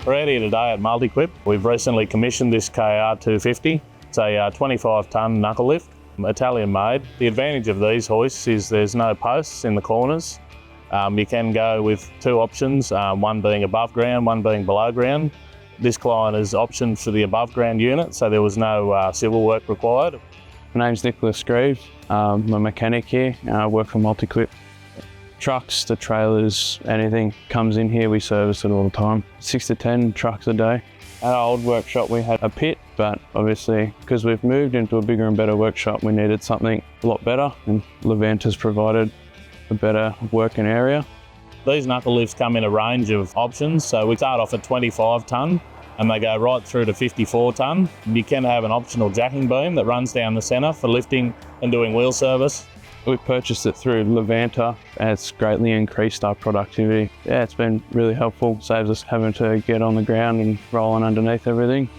We're out here today at Multiquip. We've recently commissioned this KR 250. It's a 25-tonne knuckle lift, Italian made. The advantage of these hoists is there's no posts in the corners. You can go with two options, one being above ground, one being below ground. This client is optioned for the above ground unit, so there was no civil work required. My name's Nicholas Greaves. I'm a mechanic here. I work for Multiquip. Trucks, the trailers, anything comes in here, we service it all the time. 6 to 10 trucks a day. At our old workshop we had a pit, but obviously because we've moved into a bigger and better workshop, we needed something a lot better, and Levanta's provided a better working area. These knuckle lifts come in a range of options, so we start off at 25 tonne and they go right through to 54 tonne. You can have an optional jacking beam that runs down the centre for lifting and doing wheel service. We purchased it through Levanta, and it's greatly increased our productivity. Yeah, it's been really helpful, saves us having to get on the ground and rolling underneath everything.